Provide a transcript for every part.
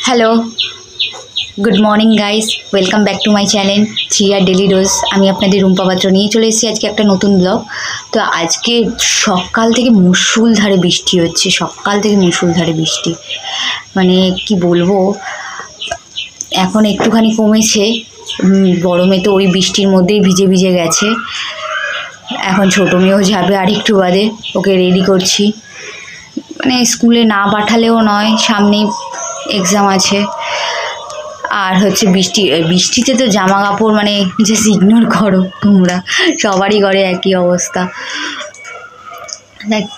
Hello, good morning guys, welcome back to my channel chia daily dose. আমি আপনাদের রুম্পা পাত্র নিয়ে চলে এসেছি আজকে একটা নতুন ব্লগ। তো আজকে সকাল থেকে মুষলধারে বৃষ্টি হচ্ছে, মানে কি বলবো, এখন একটুখানি কমেছে। বড় মেয়ে তো ওই বৃষ্টির মধ্যেই ভিজে ভিজে গেছে। এখন ছোটো মেয়েও যাবে আর একটু বাদে, ওকে রেডি করছি। মানে স্কুলে না পাঠালেও নয়, সামনেই এক্সাম আছে। আর হচ্ছে বৃষ্টিতে তো জামা কাপড় মানে জাস্ট ইগনোর করো তোমরা, সবারই ঘরে একই অবস্থা।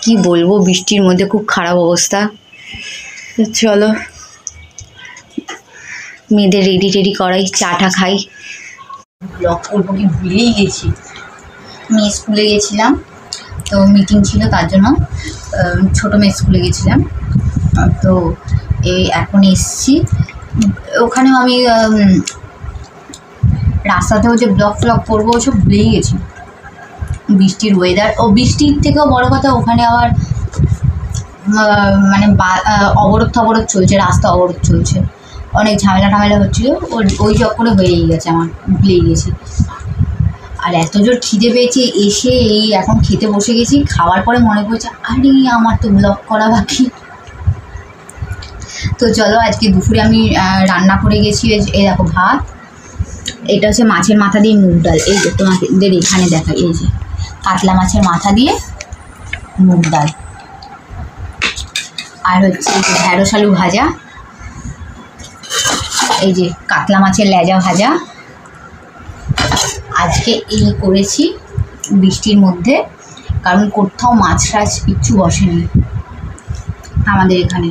কি বলবো, বৃষ্টির মধ্যে খুব খারাপ অবস্থা। চলো মেয়েদের রেডি করাই, চাটা খাই। ব্লগ করবো কি ভুলেই গেছি, মেয়ে স্কুলে গেছিলাম তো মিটিং ছিল, তার জন্য ছোটো মেয়ে স্কুলে গেছিলাম। তো এই এখন এসছি, ওখানেও আমি রাস্তাতেও যে ব্লগ করবো ওসব ভুলেই গেছি। বৃষ্টির ওয়েদার, ও বৃষ্টির থেকেও বড় কথা, ওখানে আবার মানে অবরোধ চলছে, রাস্তা অবরোধ চলছে, অনেক ঝামেলা হচ্ছিলো। ওই চক্করে হয়েই গেছে, আমার ভুলেই গেছি। আর এত জোর খিদে পেয়েছে, এসে এই এখন খেতে বসে গেছি। খাওয়ার পরে মনে পড়ছে, আরে আমার তো ব্লগ করা বাকি। তো চলো, আজকে দুপুরে আমি রান্না করে গেছি। এই দেখো ভাত, এটা হচ্ছে মাছের মাথা দিয়ে মুগ ডাল। এই যে তোমাদের এখানে দেখা, এই যে কাতলা মাছের মাথা দিয়ে মুগ ডাল। আর হচ্ছে ঢেঁড়স আলু ভাজা, এই যে কাতলা মাছের লেজা ভাজা। আজকে এই করেছি বৃষ্টির মধ্যে, কারণ কোথাও মাছ টাছ কিচ্ছু বসেনি আমাদের এখানে।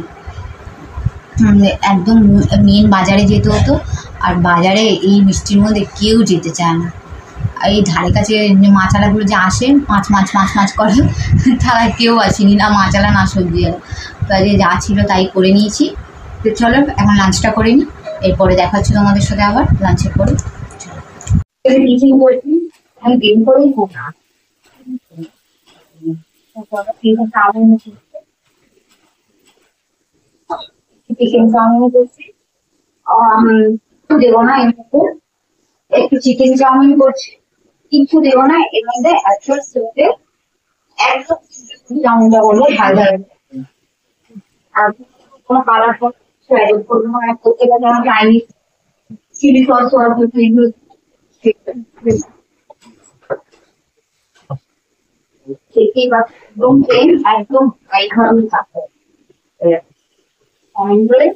একদম মেন বাজারে যেতে হতো, আর বাজারে এই বৃষ্টির মধ্যে কেউ যেতে চায় না। আর এই ধারে কাছে মাছালাগুলো যে আসে, মাছ করে, তারা কেউ আসেনি, না মাছালা না সবজি। তাই যা ছিল তাই করে নিয়েছি। তো চলো এখন লাঞ্চটা করে নিই, এরপরে দেখা হচ্ছে তোমাদের সাথে আবার লাঞ্চের পরে। চিকেন চাউমিন করছি, দেবো না এর মধ্যে, একটু চিকেন চাউমিন করছি, কিছু দেবো না এর মধ্যে। একদম চাউমিনটা বলবো ভাজা, আর কোনো কালার অ্যাড করবো না। এটা যেমন চাইনিজ চিলি সস দেখতেই পাচ্ছি, একদম সেম, একদম এই ধরনের থাকে। চাউমিন করে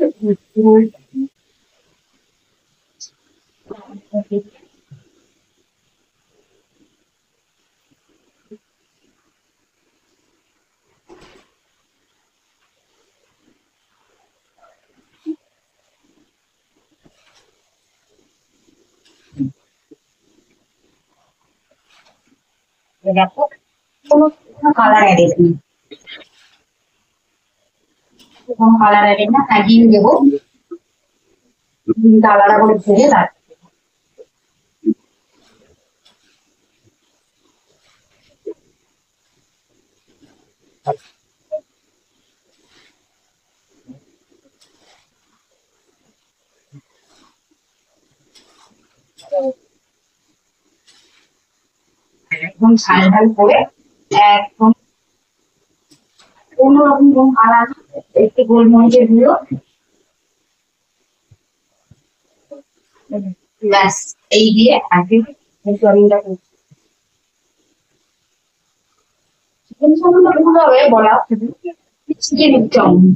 দেখো, কোনো কালার অ্যাডেড নেই, কোনো কালার অ্যাডেড না, সাজিয়ে দেবো আলাদা করে ভেজে। একদম ঝাল ঝাল করে, একদম কোনো রকম কোনো কালার, একটু গোলমরিচের গুঁড়ো, ব্যাস এই দিয়ে আগে চাউমিনটা করছি। চিকেন চাউমিনটা কিভাবে হবে বলা, চিকেন চাউমিন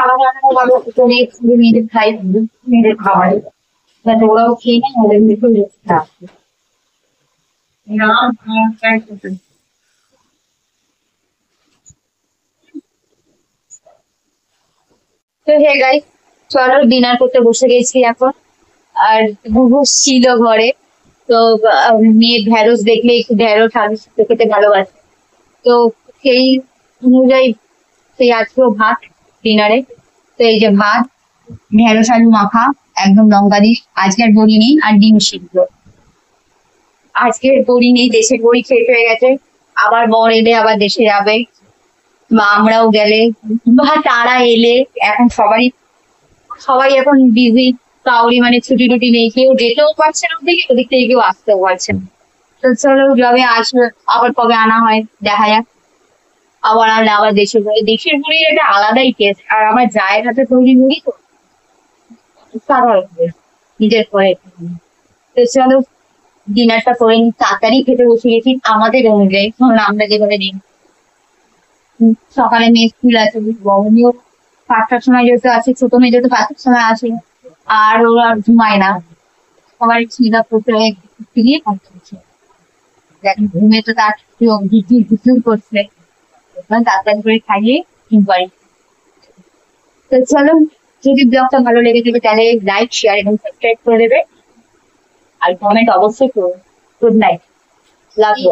আলাদা আলাদা ভাবে মেয়েদের খাই, মেয়েদের খাবার যাতে ওরাও খেয়ে নেয়, ওদের একটু রেস্ট আসবে। তো হে গাইস, চলো ডিনার করতে বসে গেছি এখন। আর বুবু ছিল ঘরে, তো মেয়ে ঢেঁড়স দেখলে একটু ঢেঁড়স আলু সিদ্ধ খেতে ভালোবাসে, তো সেই অনুযায়ী সেই আজকেও ভাত ডিনারে। তো এই যে ভাত, ঢেঁড়স আলু মাখা, একদম লঙ্কা দিস, আজকের বড়ি নেই, আর ডিম সিদ্ধ। আজকের বড়ি নেই, দেশের বড়ি শেষ হয়ে গেছে, আবার বর এলে আবার দেশে যাবে, বা আমরাও গেলে বা তারা এলে, এখন সবাই এখন বিজি, কাউরি মানে ছুটি টুটি নেই, কেউ যেতেও পারছে না ওদিকে, ওদিক থেকে কেউ আসতেও পারছে না। তো চলো যবে আসবে, আবার কবে আনা হয় দেখা যাক। আবার আনলে আবার দেশের মুড়ির একটা আলাদাই টেস্ট, আর আমার জায়গাতে তৈরি মুড়ি তো সাধারণ নিজের করে। তো চলো ডিনারটা করে নিই, তাড়াতাড়ি খেতে বসে গেছি আমাদের অনুযায়ী, কারণ আমরা যেভাবে দিই। সকালে মেয়ে স্কুল আছে, বড়মিও 5টার সময় যেহেতু আছে, ছোট মেয়ে যেহেতু 5টার সময় আসে, আর ওরা ঘুমায় না। সবার খিদা করতে ফিরিয়ে থাকতে হচ্ছে, দেখ ঘুমে তো তার ঝুঁঝুর করছে, তাড়াতাড়ি করে খাইয়ে ঘুম পাড়ি। তো চলো, যদি ব্লগটা ভালো লেগে থাকে তাহলে লাইক, শেয়ার এবং সাবস্ক্রাইব করে দেবে, আর কমেন্ট অবশ্যই করো। Good night, love you.